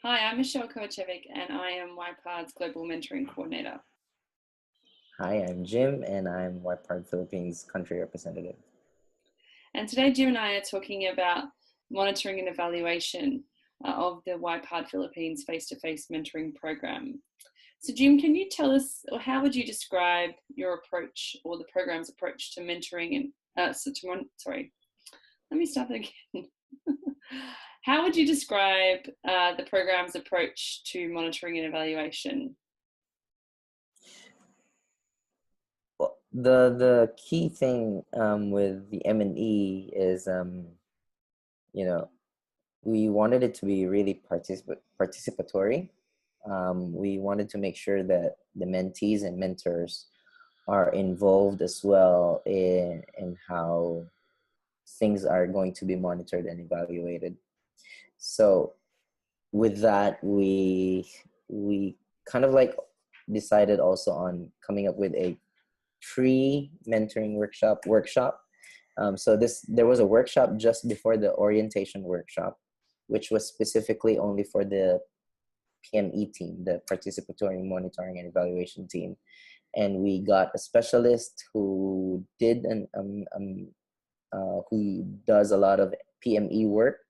Hi, I'm Michelle Kovacevic and I am YPARD's Global Mentoring Coordinator. Hi, I'm Jim and I'm YPARD Philippines Country Representative. And today Jim and I are talking about monitoring and evaluation of the YPARD Philippines face-to-face mentoring program. So Jim, can you tell us, or how would you describe your approach or the program's approach to mentoring and, sorry, let me start that again. How would you describe the program's approach to monitoring and evaluation? Well, the key thing with the M&E is, you know, we wanted it to be really participatory. We wanted to make sure that the mentees and mentors are involved as well in how things are going to be monitored and evaluated. So with that, we kind of like decided also on coming up with a pre-mentoring workshop. So there was a workshop just before the orientation workshop, which was specifically only for the PME team, the Participatory Monitoring and Evaluation team. And we got a specialist who did who does a lot of PME work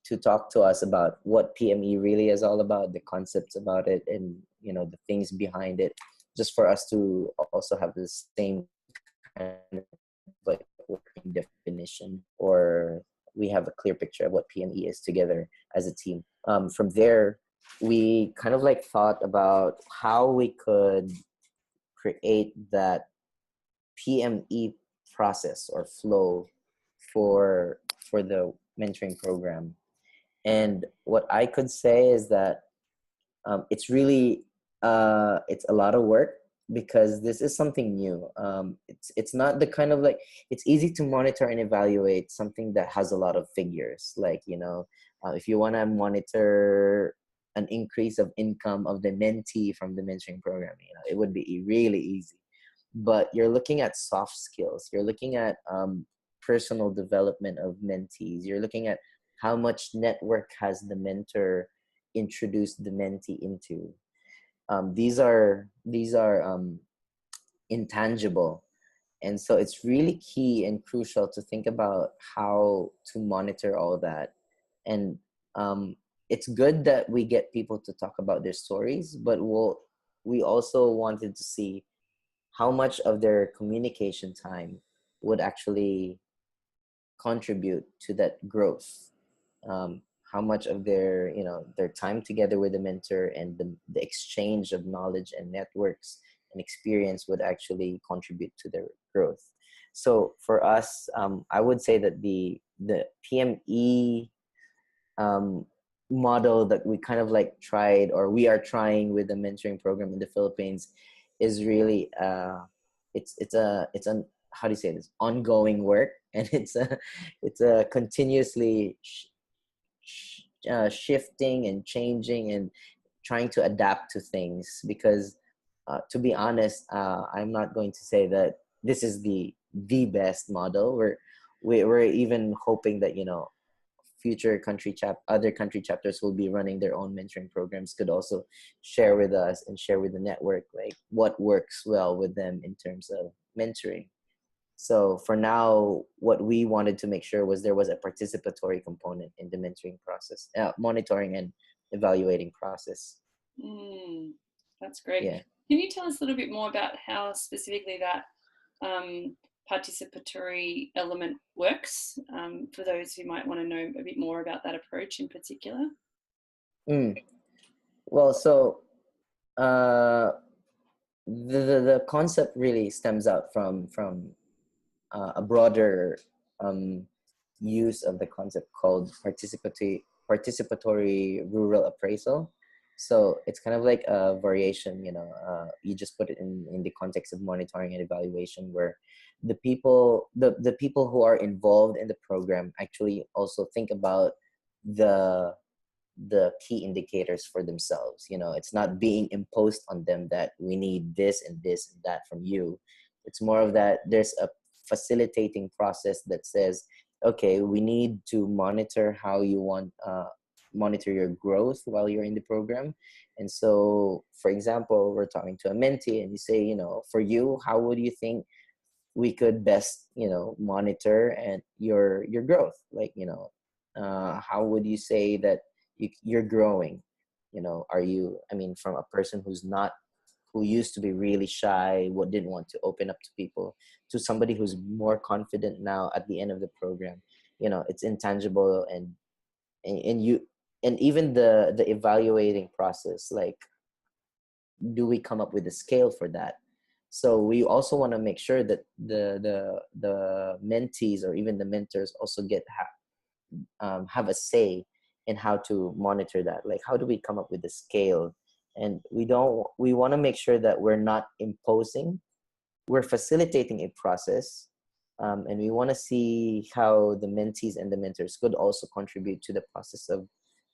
to talk to us about what PME really is all about, the concepts about it, and the things behind it, just for us to also have the same kind of like working definition, or we have a clear picture of what PME is together as a team. From there, we kind of like thought about how we could create that PME process or flow for the mentoring program. And what I could say is that it's really it's a lot of work because this is something new. It's not the kind of like, it's easy to monitor and evaluate something that has a lot of figures. Like, if you want to monitor an increase of income of the mentee from the mentoring program, it would be really easy. But you're looking at soft skills. You're looking at personal development of mentees. You're looking at how much network has the mentor introduced the mentee into. These are intangible, and so it's really key and crucial to think about how to monitor all that. And it's good that we get people to talk about their stories, but we also wanted to see how much of their communication time would actually contribute to that growth. How much of their time together with the mentor and the exchange of knowledge and networks and experience would actually contribute to their growth. So for us, I would say that the PME model that we kind of like tried, or we are trying with the mentoring program in the Philippines, is really it's an how do you say this, ongoing work, and it's a continuously shifting and changing and trying to adapt to things. Because to be honest, I'm not going to say that this is the best model. We're even hoping that future other country chapters will be running their own mentoring programs, could also share with us and share with the network like what works well with them in terms of mentoring. So for now, what we wanted to make sure was there was a participatory component in the mentoring process, monitoring and evaluating process. That's great. Yeah. Can you tell us a little bit more about how specifically that participatory element works, for those who might want to know a bit more about that approach in particular? Well, so the concept really stems out from a broader use of the concept called participatory rural appraisal. So it's kind of like a variation, you just put it in the context of monitoring and evaluation, where the people who are involved in the program actually also think about the key indicators for themselves. It's not being imposed on them that we need this and this and that from you. It's more of that there's a facilitating process that says, okay, we need to monitor how you want monitor your growth while you're in the program. And so, for example, we're talking to a mentee and you say, for you, how would you think we could best, monitor and your growth? Like, how would you say that you're growing? Are you, I mean, from a person who used to be really shy, what didn't want to open up to people, to somebody who's more confident now at the end of the program. It's intangible, and you, and even the evaluating process, like, do we come up with a scale for that? So we also want to make sure that the mentees or even the mentors also have a say in how to monitor that. Like, how do we come up with a scale? And we want to make sure that we're not imposing, we're facilitating a process, and we want to see how the mentees and the mentors could also contribute to the process of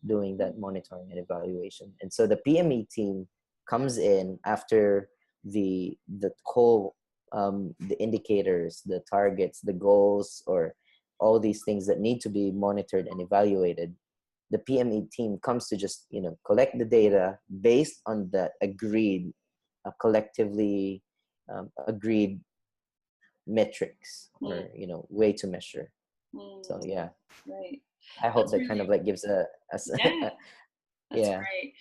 doing that monitoring and evaluation. And so the PME team comes in after the whole, the indicators, the targets, the goals, or all these things that need to be monitored and evaluated. The PME team comes to just collect the data based on that agreed, collectively agreed metrics, Mm, or way to measure. So mm, yeah, right. I hope That's that kind of really, like gives yeah, that's yeah. great.